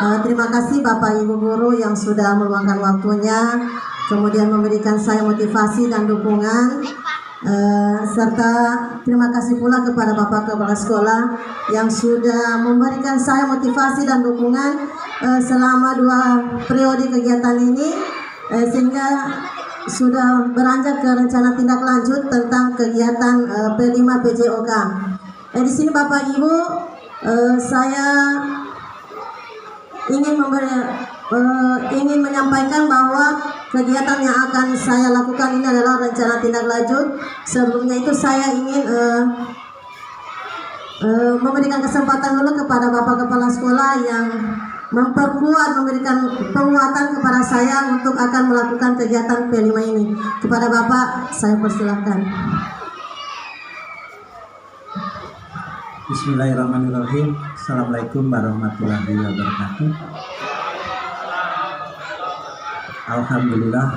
Terima kasih Bapak Ibu Guru yang sudah meluangkan waktunya, kemudian memberikan saya motivasi dan dukungan, serta terima kasih pula kepada Bapak Kepala Sekolah yang sudah memberikan saya motivasi dan dukungan selama 2 periode kegiatan ini, sehingga sudah beranjak ke rencana tindak lanjut tentang kegiatan P5 PJOK. Di sini Bapak Ibu, saya ingin menyampaikan bahwa kegiatan yang akan saya lakukan ini adalah rencana tindak lanjut. Sebelumnya itu saya ingin memberikan kesempatan dulu kepada Bapak Kepala Sekolah yang memberikan penguatan kepada saya untuk akan melakukan kegiatan P5 ini. Kepada Bapak, saya persilahkan. Bismillahirrahmanirrahim. Assalamualaikum warahmatullahi wabarakatuh. Alhamdulillah,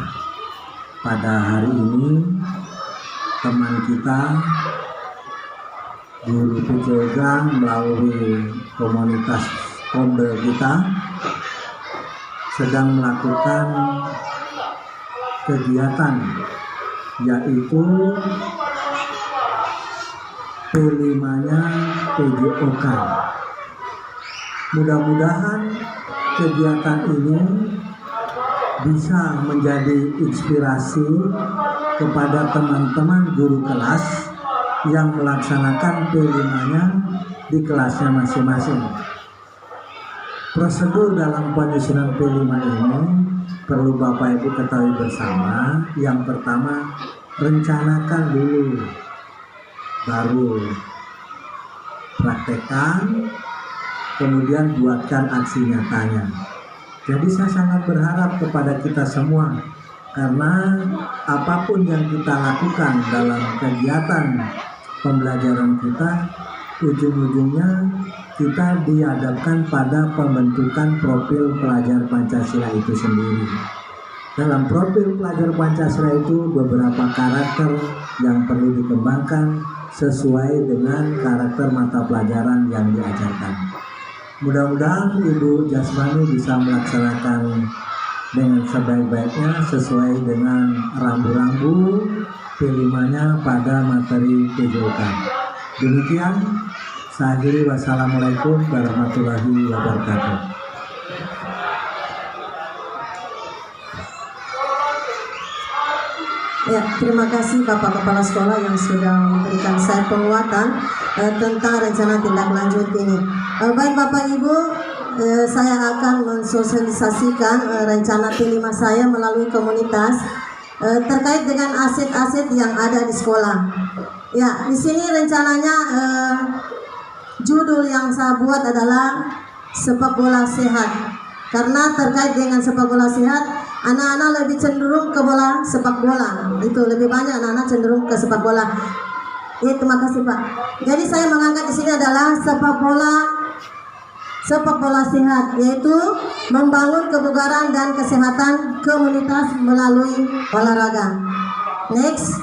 pada hari ini teman kita guru PJOK melalui komunitas Kombel kita sedang melakukan kegiatan, yaitu P5-nya PJOK. Mudah-mudahan kegiatan ini bisa menjadi inspirasi kepada teman-teman guru kelas yang melaksanakan P5-nya di kelasnya masing-masing. Prosedur dalam penyusunan P5 ini perlu Bapak Ibu ketahui bersama. Yang pertama, rencanakan dulu, baru praktekkan, kemudian buatkan aksi nyatanya. Jadi saya sangat berharap kepada kita semua, karena apapun yang kita lakukan dalam kegiatan pembelajaran kita, ujung-ujungnya kita dihadapkan pada pembentukan profil pelajar Pancasila itu sendiri. Dalam profil pelajar Pancasila itu beberapa karakter yang perlu dikembangkan sesuai dengan karakter mata pelajaran yang diajarkan. Mudah-mudahan Ibu Jasmani bisa melaksanakan dengan sebaik-baiknya sesuai dengan rambu-rambu P5-nya pada materi PJOK. Demikian, saya akhiri. Wassalamualaikum warahmatullahi wabarakatuh. Ya, terima kasih Bapak Kepala Sekolah yang sudah memberikan saya penguatan tentang rencana tindak lanjut ini. Baik Bapak Ibu, saya akan mensosialisasikan rencana P5 saya melalui komunitas terkait dengan aset-aset yang ada di sekolah. Ya, di sini rencananya judul yang saya buat adalah sepak bola sehat. Karena terkait dengan sepak bola sehat, anak-anak lebih cenderung ke bola sepak bola. Itu lebih banyak anak-anak cenderung ke sepak bola. Ya, terima kasih Pak. Jadi saya mengangkat di sini adalah sepak bola sehat, yaitu membangun kebugaran dan kesehatan komunitas melalui olahraga. Next.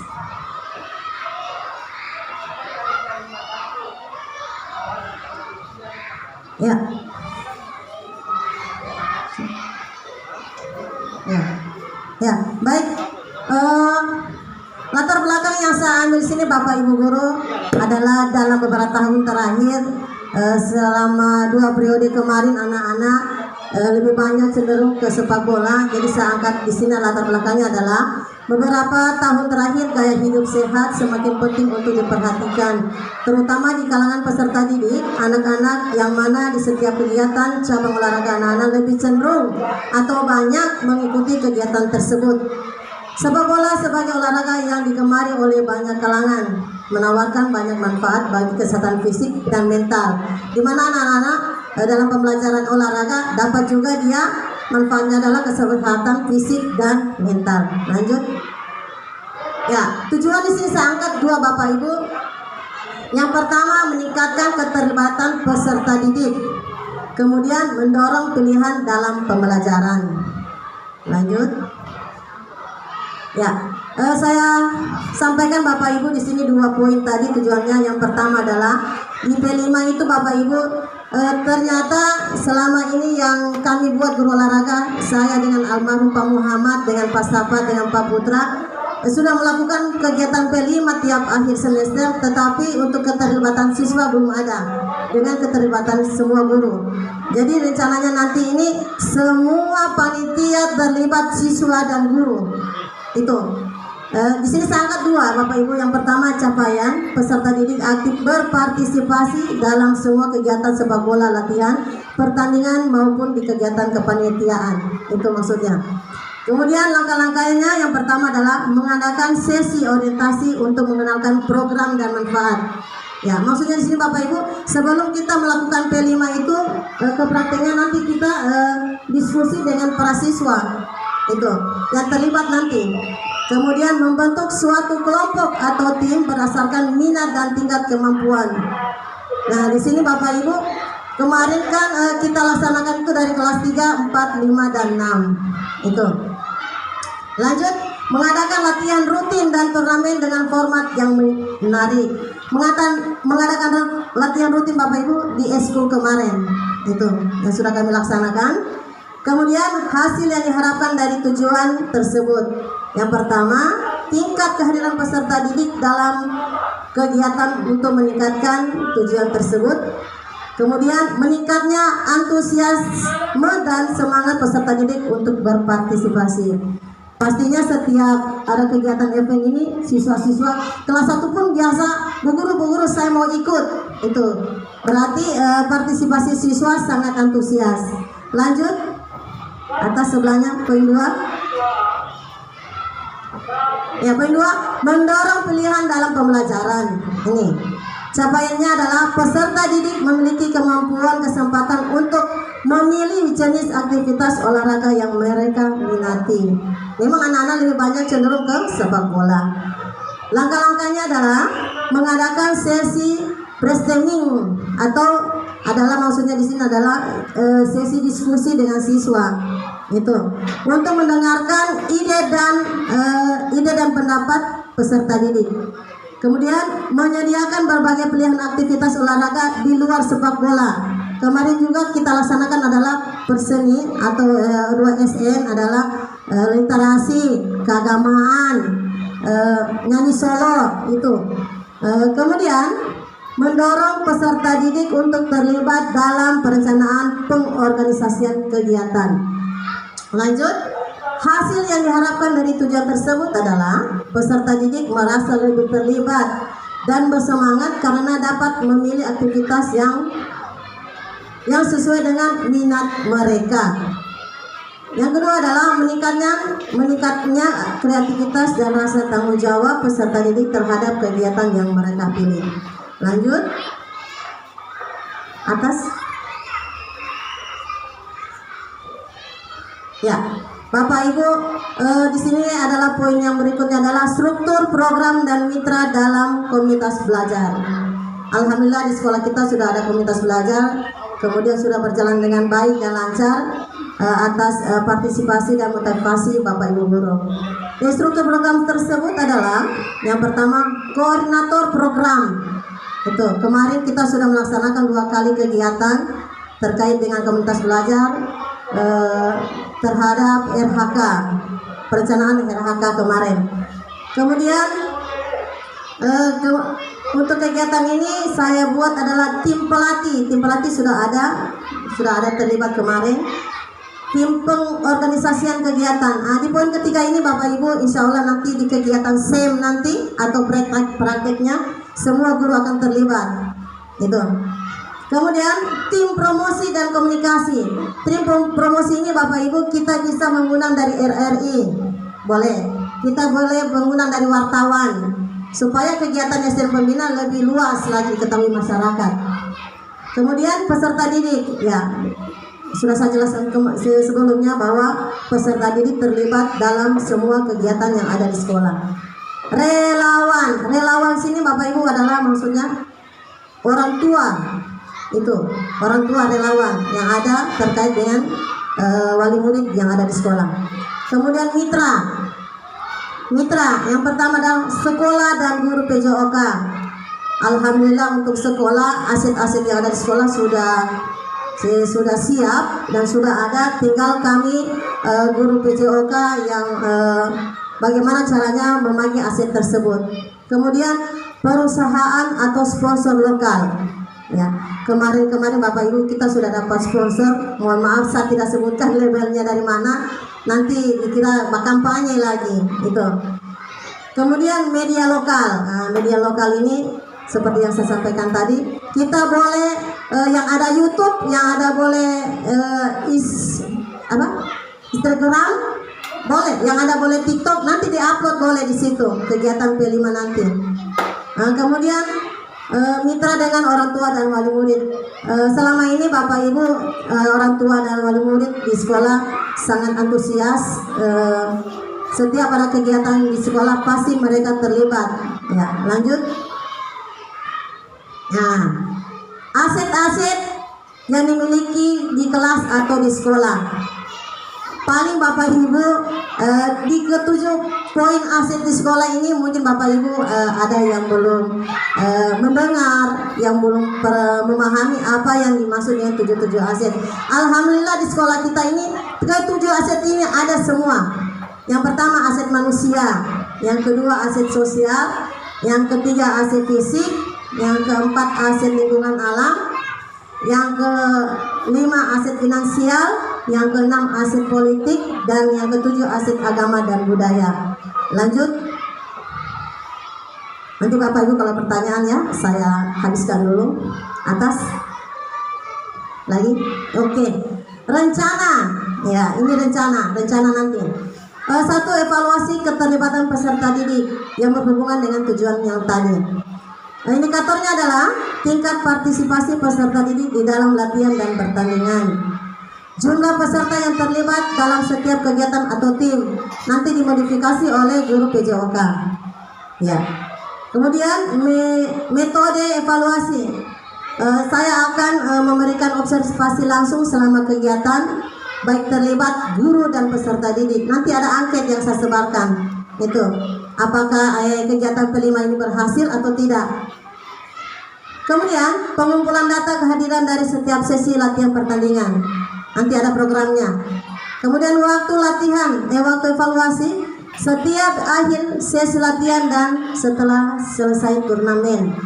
Ya. Ya, baik. Latar belakang yang saya ambil sini Bapak Ibu Guru adalah dalam beberapa tahun terakhir, selama 2 periode kemarin anak-anak lebih banyak cenderung ke sepak bola. Jadi saya angkat di sini latar belakangnya adalah beberapa tahun terakhir gaya hidup sehat semakin penting untuk diperhatikan, terutama di kalangan peserta didik, anak-anak yang mana di setiap kegiatan cabang olahraga anak-anak lebih cenderung atau banyak mengikuti kegiatan tersebut. Sepak bola sebagai olahraga yang digemari oleh banyak kalangan, menawarkan banyak manfaat bagi kesehatan fisik dan mental, di mana anak-anak dalam pembelajaran olahraga dapat juga dia manfaatnya adalah kesehatan fisik dan mental. Lanjut. Ya, tujuan di sini saya angkat 2 Bapak Ibu. Yang pertama, meningkatkan keterlibatan peserta didik. Kemudian mendorong pilihan dalam pembelajaran. Lanjut. Ya, Saya sampaikan Bapak Ibu di sini 2 poin tadi tujuannya. Yang pertama adalah di P5 itu Bapak Ibu, ternyata selama ini yang kami buat guru olahraga, saya dengan almarhum Pak Muhammad, dengan Pak Safa, dengan Pak Putra, sudah melakukan kegiatan P5 tiap akhir semester, tetapi untuk keterlibatan siswa belum ada dengan keterlibatan semua guru. Jadi rencananya nanti ini semua panitia terlibat siswa dan guru. Itu. Di sini saya angkat 2 Bapak Ibu. Yang pertama, capaian peserta didik aktif berpartisipasi dalam semua kegiatan sepak bola, latihan, pertandingan maupun di kegiatan kepanitiaan. Itu maksudnya. Kemudian langkah-langkahnya yang pertama adalah mengadakan sesi orientasi untuk mengenalkan program dan manfaat. Ya, maksudnya di sini Bapak Ibu, sebelum kita melakukan P5 itu ke prakteknya nanti kita diskusi dengan para siswa itu yang terlibat nanti. Kemudian membentuk suatu kelompok atau tim berdasarkan minat dan tingkat kemampuan. Nah, di sini Bapak Ibu, kemarin kan kita laksanakan itu dari kelas 3, 4, 5 dan 6. Itu. Lanjut, mengadakan latihan rutin dan turnamen dengan format yang menarik. Mengadakan latihan rutin Bapak Ibu di eskul kemarin. Itu yang sudah kami laksanakan. Kemudian hasil yang diharapkan dari tujuan tersebut. Yang pertama, tingkat kehadiran peserta didik dalam kegiatan untuk meningkatkan tujuan tersebut. Kemudian meningkatnya antusiasme dan semangat peserta didik untuk berpartisipasi. Pastinya setiap ada kegiatan event ini, siswa-siswa kelas 1 pun biasa, bu guru saya mau ikut. Itu berarti partisipasi siswa sangat antusias. Lanjut, atas sebelahnya poin 2. Ya, poin 2, mendorong pilihan dalam pembelajaran. Ini capaiannya adalah peserta didik memiliki kemampuan kesempatan untuk memilih jenis aktivitas olahraga yang mereka minati. Memang anak-anak lebih banyak cenderung ke sepak bola. Langkah-langkahnya adalah mengadakan sesi brainstorming atau adalah maksudnya di sini adalah sesi diskusi dengan siswa. Itu untuk mendengarkan ide dan pendapat peserta didik. Kemudian menyediakan berbagai pilihan aktivitas olahraga di luar sepak bola. Kemarin juga kita laksanakan adalah perseni atau 2SN adalah literasi, keagamaan, nyanyi solo itu. Kemudian mendorong peserta didik untuk terlibat dalam perencanaan pengorganisasian kegiatan. Lanjut, hasil yang diharapkan dari tujuan tersebut adalah peserta didik merasa lebih terlibat dan bersemangat karena dapat memilih aktivitas yang sesuai dengan minat mereka. Yang kedua adalah meningkatnya kreativitas dan rasa tanggung jawab peserta didik terhadap kegiatan yang mereka pilih. Lanjut, atas. Ya, Bapak Ibu, di sini adalah poin yang berikutnya adalah struktur program dan mitra dalam komunitas belajar. Alhamdulillah di sekolah kita sudah ada komunitas belajar, kemudian sudah berjalan dengan baik dan lancar atas partisipasi dan motivasi Bapak Ibu guru. Struktur program tersebut adalah yang pertama koordinator program. Itu kemarin kita sudah melaksanakan 2 kali kegiatan terkait dengan komunitas belajar terhadap RHK, perencanaan RHK kemarin. Kemudian untuk kegiatan ini saya buat adalah tim pelatih. Tim pelatih sudah ada terlibat kemarin. Tim pengorganisasian kegiatan. Di poin ketiga ini Bapak Ibu, insya Allah nanti di kegiatan SEM nanti atau prakteknya semua guru akan terlibat. Itu. Kemudian tim promosi dan komunikasi. Tim promosi ini Bapak Ibu kita bisa mengundang dari RRI, boleh. Kita boleh mengundang dari wartawan supaya kegiatan SDM pembina lebih luas lagi ketahui masyarakat. Kemudian peserta didik, ya sudah saya jelaskan sebelumnya bahwa peserta didik terlibat dalam semua kegiatan yang ada di sekolah. Relawan sini Bapak Ibu adalah maksudnya orang tua. Itu orang tua relawan yang ada terkait dengan wali murid yang ada di sekolah. Kemudian mitra mitra. Yang pertama adalah sekolah dan guru PJOK. Alhamdulillah untuk sekolah, aset-aset yang ada di sekolah sudah siap dan sudah ada. Tinggal kami guru PJOK yang bagaimana caranya membagi aset tersebut. Kemudian perusahaan atau sponsor lokal. Ya, kemarin Bapak Ibu kita sudah dapat sponsor. Mohon maaf saya tidak sebutkan labelnya dari mana. Nanti dikira kampanye lagi itu. Kemudian media lokal. Nah, media lokal ini seperti yang saya sampaikan tadi, kita boleh yang ada YouTube, yang ada boleh Instagram, boleh, yang ada boleh TikTok, nanti diupload boleh di situ kegiatan P5 nanti. Nah, kemudian mitra dengan orang tua dan wali murid. Selama ini Bapak Ibu orang tua dan wali murid di sekolah sangat antusias. Setiap ada kegiatan di sekolah pasti mereka terlibat. Ya, lanjut. Nah, aset-aset yang dimiliki di kelas atau di sekolah. Paling Bapak Ibu di ketujuh poin aset di sekolah ini mungkin Bapak Ibu ada yang belum mendengar, yang belum memahami apa yang dimaksud dengan 77 aset. Alhamdulillah di sekolah kita ini ketujuh aset ini ada semua. Yang pertama aset manusia, yang kedua aset sosial, yang ketiga aset fisik, yang keempat aset lingkungan alam, yang kelima aset finansial, yang keenam aset politik, dan yang ketujuh aset agama dan budaya. Lanjut. Nanti Bapak Ibu kalau pertanyaan ya saya habiskan dulu. Atas. Lagi. Oke. Rencana. Ya, ini rencana nanti. Satu, evaluasi keterlibatan peserta didik yang berhubungan dengan tujuan yang tadi. Indikatornya adalah tingkat partisipasi peserta didik di dalam latihan dan pertandingan. Jumlah peserta yang terlibat dalam setiap kegiatan atau tim nanti dimodifikasi oleh guru PJOK. Ya. Kemudian metode evaluasi. Saya akan memberikan observasi langsung selama kegiatan, baik terlibat guru dan peserta didik. Nanti ada angket yang saya sebarkan. Itu. Apakah kegiatan P5 ini berhasil atau tidak. Kemudian pengumpulan data kehadiran dari setiap sesi latihan pertandingan. Nanti ada programnya. Kemudian waktu latihan, waktu evaluasi setiap akhir sesi latihan dan setelah selesai turnamen.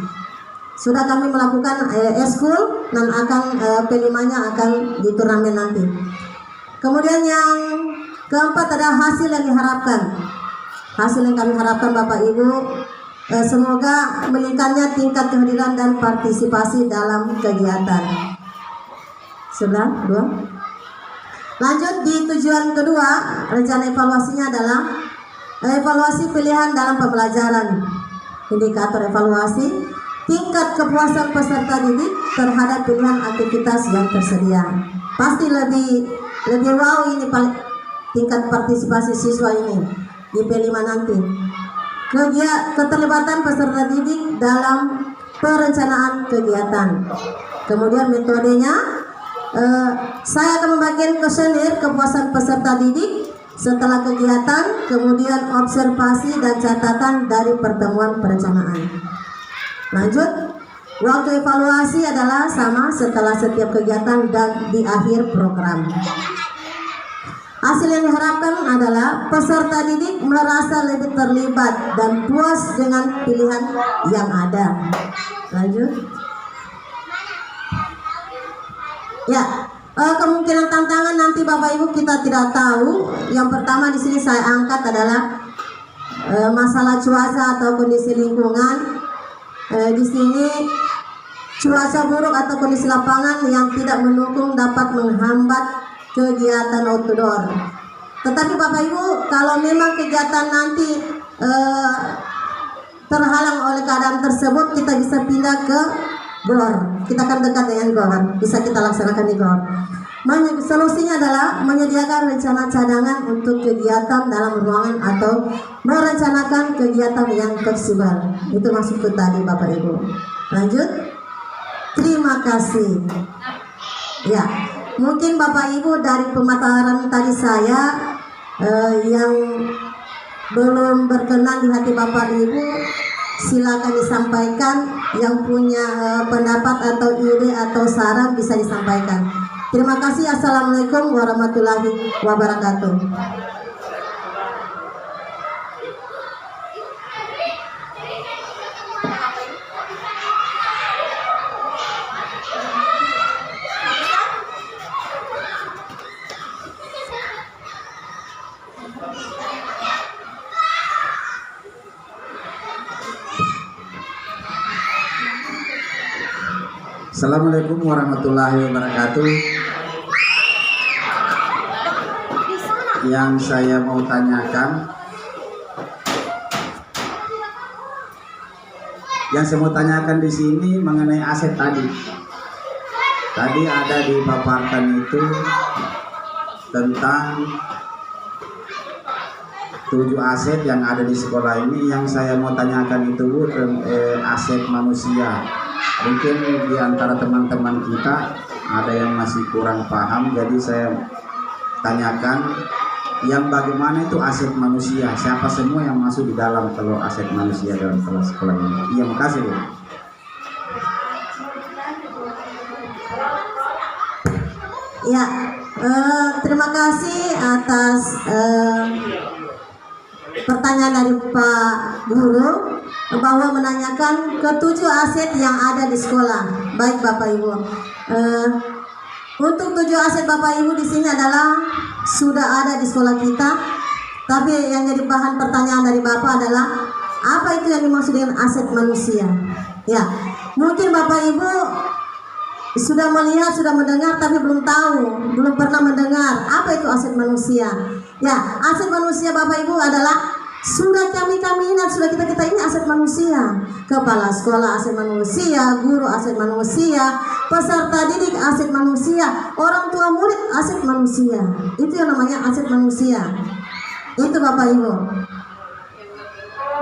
Sudah kami melakukan eskul dan akan P5-nya akan di turnamen nanti. Kemudian yang keempat ada hasil yang diharapkan. Hasil yang kami harapkan Bapak Ibu, semoga meningkatnya tingkat kehadiran dan partisipasi dalam kegiatan. Sudah, 2. Lanjut di tujuan kedua, rencana evaluasinya adalah evaluasi pilihan dalam pembelajaran. Indikator evaluasi, tingkat kepuasan peserta didik terhadap pilihan aktivitas yang tersedia. Pasti lebih wow ini tingkat partisipasi siswa ini di P5 nanti. Keterlibatan peserta didik dalam perencanaan kegiatan. Kemudian metodenya, saya akan membagikan kuesioner kepuasan peserta didik setelah kegiatan, kemudian observasi dan catatan dari pertemuan perencanaan. Lanjut, waktu evaluasi adalah sama setelah setiap kegiatan dan di akhir program. Hasil yang diharapkan adalah peserta didik merasa lebih terlibat dan puas dengan pilihan yang ada. Lanjut. Ya, kemungkinan tantangan nanti Bapak Ibu kita tidak tahu. Yang pertama di sini saya angkat adalah masalah cuaca atau kondisi lingkungan. Di sini cuaca buruk atau kondisi lapangan yang tidak mendukung dapat menghambat kegiatan outdoor. Tetapi Bapak Ibu, kalau memang kegiatan nanti terhalang oleh keadaan tersebut, kita bisa pindah ke GOR. Kita akan dekat dengan GOR, bisa kita laksanakan di GOR. Solusinya adalah menyediakan rencana cadangan untuk kegiatan dalam ruangan atau merencanakan kegiatan yang fleksibel. Itu maksudku tadi Bapak Ibu. Lanjut. Terima kasih. Ya, mungkin Bapak Ibu dari pemaparan tadi saya yang belum berkenan di hati Bapak Ibu, silakan disampaikan. Yang punya pendapat atau ide atau saran bisa disampaikan. Terima kasih. Assalamualaikum warahmatullahi wabarakatuh. Assalamualaikum warahmatullahi wabarakatuh. Yang saya mau tanyakan, di sini mengenai aset tadi. Tadi ada dipaparkan itu tentang 7 aset yang ada di sekolah ini. Yang saya mau tanyakan itu Bu, aset manusia. Mungkin di antara teman-teman kita ada yang masih kurang paham, jadi saya tanyakan yang bagaimana itu aset manusia, siapa semua yang masuk di dalam kalau aset manusia dalam kelas sekolah ini. Iya, makasih Bu. Ya, terima kasih atas pertanyaan dari Pak Guru bahwa menanyakan ke-7 aset yang ada di sekolah. Baik Bapak Ibu, untuk 7 aset Bapak Ibu di sini adalah sudah ada di sekolah kita. Tapi yang jadi bahan pertanyaan dari Bapak adalah apa itu yang dimaksud dengan aset manusia? Ya, mungkin Bapak Ibu sudah melihat, sudah mendengar, tapi belum tahu, belum pernah mendengar apa itu aset manusia. Ya, aset manusia Bapak Ibu adalah sudah kami ingat, sudah kita ini aset manusia. Kepala sekolah aset manusia, guru aset manusia, peserta didik aset manusia, orang tua murid aset manusia. Itu yang namanya aset manusia. Itu Bapak Ibu.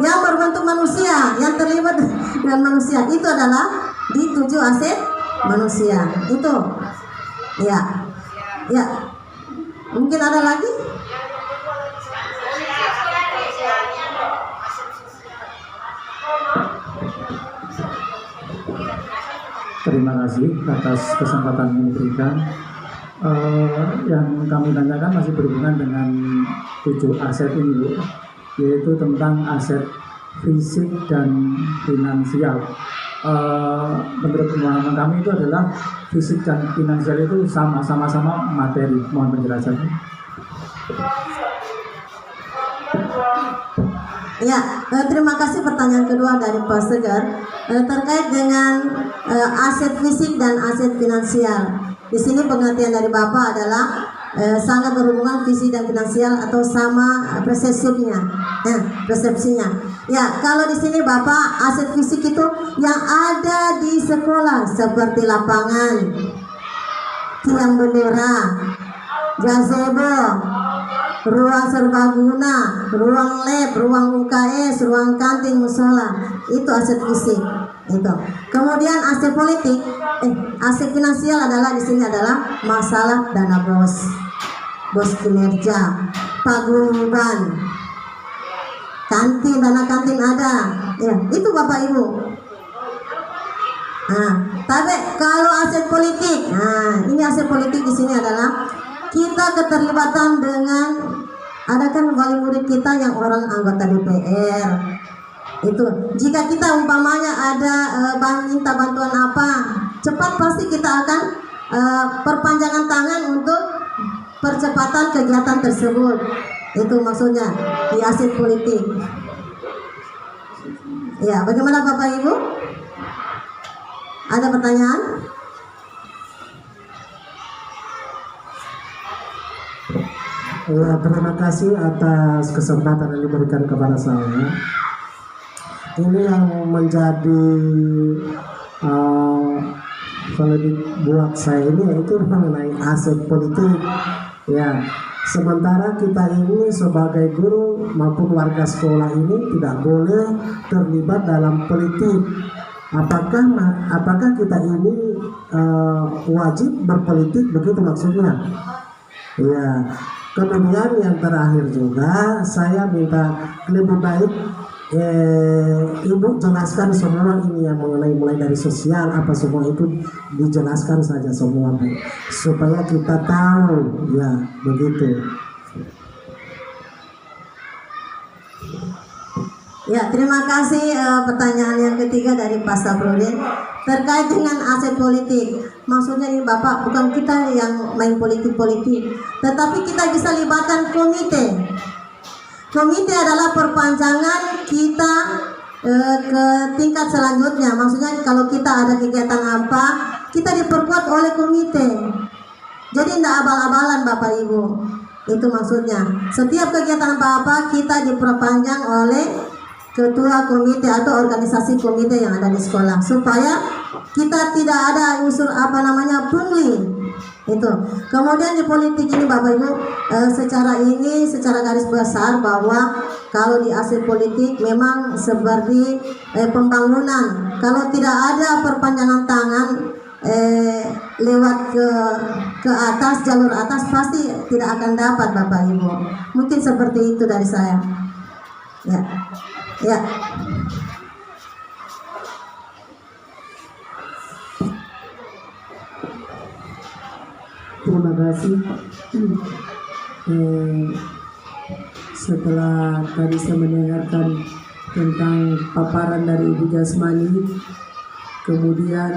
Yang berbentuk manusia, yang terlibat dengan manusia, itu adalah di 7 aset manusia. Itu. Ya. Ya. Mungkin ada lagi? Terima kasih atas kesempatan yang diberikan. Yang kami tanyakan masih berhubungan dengan 7 aset ini Bu, yaitu tentang aset fisik dan finansial. Menurut pemahaman kami itu adalah fisik dan finansial itu sama-sama materi. Mohon penjelasannya. Ya, terima kasih pertanyaan kedua dari Pak Segar terkait dengan aset fisik dan aset finansial. Di sini pengertian dari Bapak adalah sangat berhubungan fisik dan finansial atau sama persepsinya. Ya, kalau di sini Bapak aset fisik itu yang ada di sekolah seperti lapangan, tiang bendera, gazebo, ruang serbaguna, ruang lab, ruang UKS, ruang kantin, musola, itu aset fisik. Itu. Kemudian aset politik, aset finansial adalah di sini adalah masalah dana bos kinerja, paguyuban, kantin, dana kantin ada, ya itu Bapak Ibu. Nah, tapi kalau aset politik, ini aset politik di sini adalah kita keterlibatan dengan, ada kan wali murid kita yang orang anggota DPR. Itu jika kita umpamanya ada minta bantuan apa, cepat pasti kita akan perpanjangan tangan untuk percepatan kegiatan tersebut. Itu maksudnya di aset politik. Ya, bagaimana Bapak Ibu? Ada pertanyaan? Ya, terima kasih atas kesempatan yang diberikan kepada saya. Ini yang menjadi politik buat saya ini yaitu mengenai aset politik. Ya, sementara kita ini sebagai guru maupun warga sekolah ini tidak boleh terlibat dalam politik. Apakah kita ini wajib berpolitik, begitu maksudnya? Ya, Kemudian yang terakhir juga saya minta lebih baik Ibu jelaskan semua ini yang mengenai mulai dari sosial apa semua itu dijelaskan saja semua Bu, supaya kita tahu ya begitu. Ya, terima kasih. Pertanyaan yang ketiga dari Pak Saprudin terkait dengan aset politik. Maksudnya ini Bapak, bukan kita yang main politik-politik, tetapi kita bisa libatkan komite. Komite adalah perpanjangan kita ke tingkat selanjutnya. Maksudnya kalau kita ada kegiatan apa, kita diperkuat oleh komite. Jadi tidak abal-abalan Bapak Ibu. Itu maksudnya. Setiap kegiatan apa-apa kita diperpanjang oleh ketua komite atau organisasi komite yang ada di sekolah, supaya kita tidak ada unsur pungli itu. Kemudian di politik ini Bapak Ibu, secara garis besar bahwa kalau di aspek politik memang seperti pembangunan, kalau tidak ada perpanjangan tangan lewat ke atas, jalur atas, pasti tidak akan dapat Bapak Ibu. Mungkin seperti itu dari saya. Ya. Terima kasih. Setelah tadi saya mendengarkan tentang paparan dari Ibu Jasmani, kemudian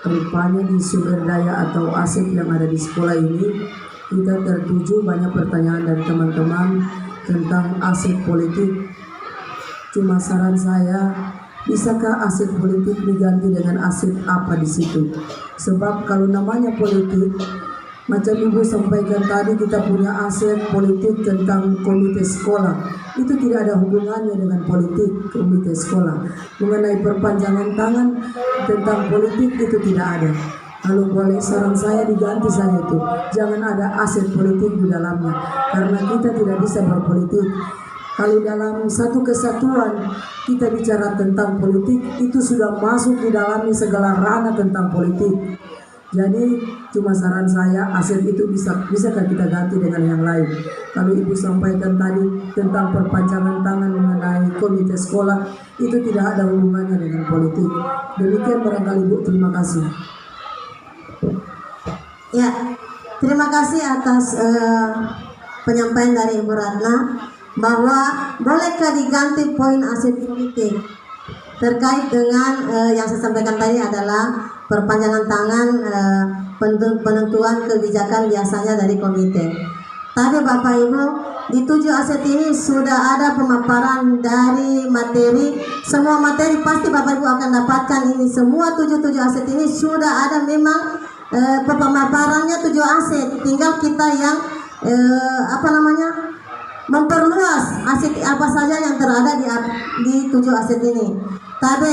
rupanya di sumber daya atau aset yang ada di sekolah ini kita tertuju banyak pertanyaan dari teman-teman tentang aset politik. Cuma saran saya, bisakah aset politik diganti dengan aset apa di situ? Sebab kalau namanya politik, macam Ibu sampaikan tadi, kita punya aset politik tentang komite sekolah. Itu tidak ada hubungannya dengan politik komite sekolah. Mengenai perpanjangan tangan tentang politik itu tidak ada. Kalau boleh saran saya diganti saja itu. Jangan ada aset politik di dalamnya. Karena kita tidak bisa berpolitik. Kalau dalam satu kesatuan kita bicara tentang politik, itu sudah masuk di dalamnya segala ranah tentang politik. Jadi cuma saran saya, aset itu bisakah kita ganti dengan yang lain. Kalau Ibu sampaikan tadi tentang perpanjangan tangan mengenai komite sekolah, itu tidak ada hubungannya dengan politik. Demikian barangkali Bu, terima kasih. Ya, terima kasih atas penyampaian dari Ibu Ratna, bahwa bolehkah diganti poin aset politik terkait dengan yang saya sampaikan tadi adalah perpanjangan tangan penentuan kebijakan biasanya dari komite. Tadi Bapak Ibu, di 7 aset ini sudah ada pemaparan dari materi. Semua materi pasti Bapak Ibu akan dapatkan ini. Semua 7 aset ini sudah ada memang pemaparannya 7 aset. Tinggal kita yang memperluas aset apa saja yang terada di 7 aset ini. Tapi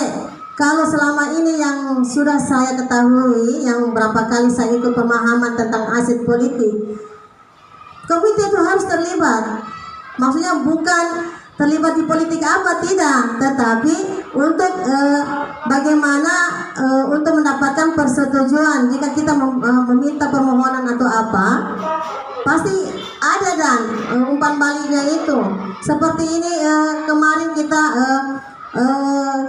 kalau selama ini yang sudah saya ketahui, yang berapa kali saya ikut pemahaman tentang aset politik, komite itu harus terlibat. Maksudnya bukan terlibat di politik apa, tidak, tetapi untuk bagaimana untuk mendapatkan persetujuan. Jika kita meminta permohonan atau apa, pasti ada dan umpan baliknya itu. Seperti ini kemarin kita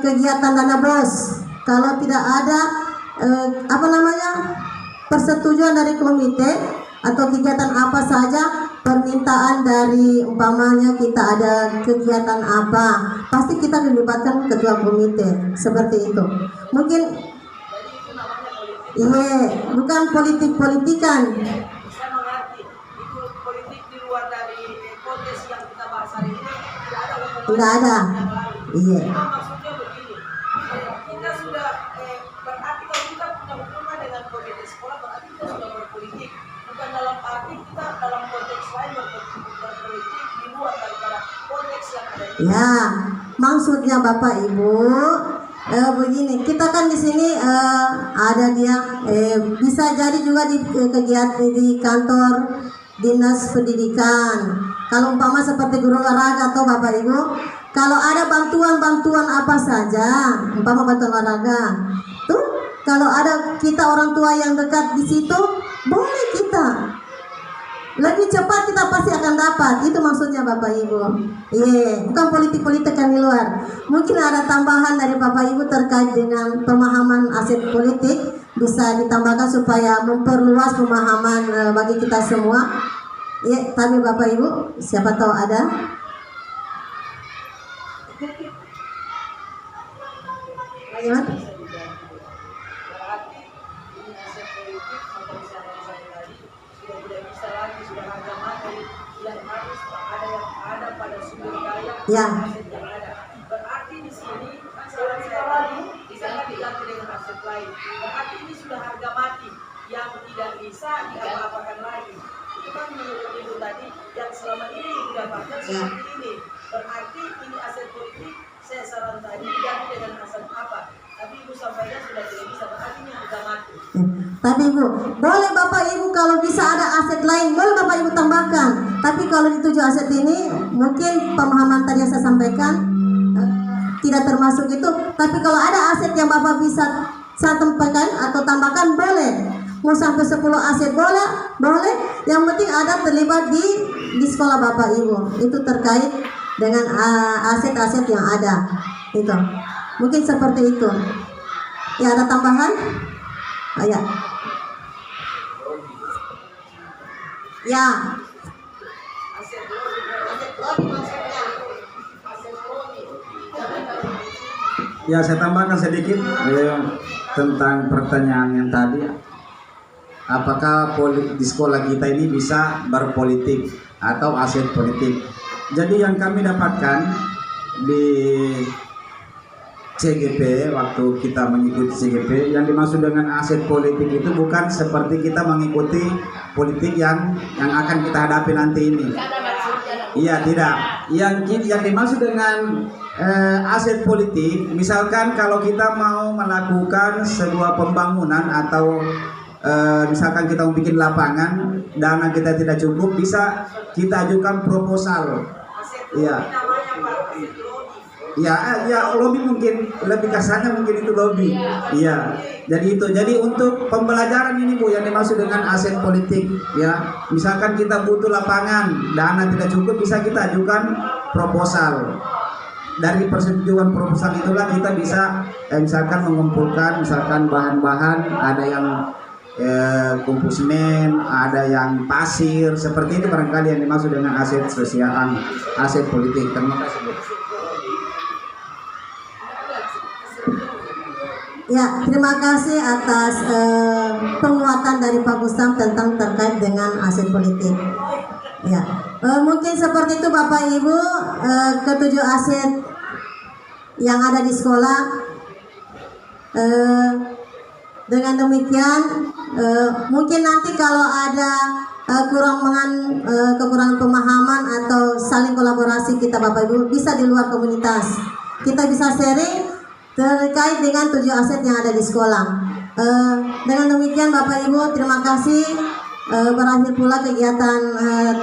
kegiatan dana bos, kalau tidak ada persetujuan dari komite atau kegiatan apa saja, permintaan dari umpamanya kita ada kegiatan apa, pasti kita dilibatkan ketua komite, seperti itu. Mungkin iya, bukan politik-politikan. Saya mengerti itu politik di luar dari konteks yang kita bahas hari ini, tidak ada hubungan Tidak ada. Iya. Cuma maksudnya begini, kita sudah berarti kalau kita punya hubungan dengan komite sekolah, berarti kita sudah berpolitik. Bukan dalam arti kita dalam konteks lain berpolitik di luar daripada konteks yang ada di Ya, maksudnya Bapak Ibu begini, kita kan di sini ada dia bisa jadi juga di kegiatan di kantor dinas pendidikan. Kalau umpama seperti guru olahraga atau Bapak Ibu, kalau ada bantuan apa saja, umpama bantuan olahraga, tuh kalau ada kita orang tua yang dekat di situ, boleh kita lebih cepat kita pasti akan dapat. Itu maksudnya Bapak Ibu. Iya, bukan politik-politik yang di luar. Mungkin ada tambahan dari Bapak Ibu terkait dengan pemahaman aset politik, bisa ditambahkan supaya memperluas pemahaman bagi kita semua. Iya, tapi Bapak Ibu, siapa tahu ada. Bagaimana? Berarti ini aset politik seperti saya tadi sudah tidak bisa lagi, sudah harga mati, yang harus ada pada sumber daya Ya. aset yang ada. Berarti di sini saran saya tadi bisa diganti dengan aset lain. Berarti ini sudah harga mati yang tidak bisa diapa-apakan lagi. Itu kan menurut Ibu tadi yang selama ini didapatkan seperti ini. Berarti ini aset politik. Saya saran tadi diganti dengan aset apa? Tapi Ibu sampaikan sudah tidak bisa, berarti ini harga mati. Tapi Ibu, boleh Bapak Ibu kalau bisa ada aset lain, boleh Bapak Ibu tambahkan. Tapi kalau di 7 aset ini, mungkin pemahaman tadi yang saya sampaikan tidak termasuk itu. Tapi kalau ada aset yang Bapak bisa saya sampaikan atau tambahkan, boleh. Mau sampai 10 aset boleh. Yang penting ada terlibat di sekolah Bapak Ibu. Itu terkait dengan aset-aset yang ada. Itu. Mungkin seperti itu. Ya, ada tambahan? Ya. Ya. Ya, saya tambahkan sedikit tentang pertanyaan yang tadi. Apakah di sekolah kita ini bisa berpolitik atau aset politik? Jadi yang kami dapatkan di CGP, waktu kita mengikuti CGP, yang dimaksud dengan aset politik itu bukan seperti kita mengikuti politik yang akan kita hadapi nanti ini. Iya, tidak. Yang dimaksud dengan aset politik, misalkan kalau kita mau melakukan sebuah pembangunan atau misalkan kita mau bikin lapangan, dana kita tidak cukup, bisa kita ajukan proposal. Iya. Ya, lobby mungkin lebih kasarnya mungkin itu lobby. Iya. Jadi untuk pembelajaran ini Bu yang dimaksud dengan aset politik, ya. Misalkan kita butuh lapangan, dana tidak cukup, bisa kita ajukan proposal. Dari persetujuan proposal itulah kita bisa misalkan mengumpulkan misalkan bahan-bahan, ada yang kumpul semen, ada yang pasir, seperti itu barangkali yang dimaksud dengan aset sosial, aset politik. Terima kasih Bu. Ya, terima kasih atas penguatan dari Pak Gustam tentang terkait dengan aset politik. Ya, mungkin seperti itu Bapak Ibu, ketujuh aset yang ada di sekolah. Dengan demikian, mungkin nanti kalau ada kekurangan pemahaman atau saling kolaborasi kita Bapak Ibu bisa di luar komunitas. Kita bisa sharing terkait dengan 7 aset yang ada di sekolah. Dengan demikian Bapak Ibu, terima kasih. Berakhir pula kegiatan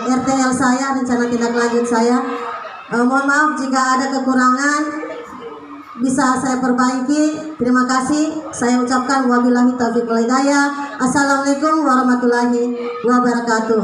RTL saya, rencana tindak lanjut saya. Mohon maaf jika ada kekurangan, bisa saya perbaiki. Terima kasih. Saya ucapkan wabillahi taufiq wal hidayah. Assalamualaikum warahmatullahi wabarakatuh.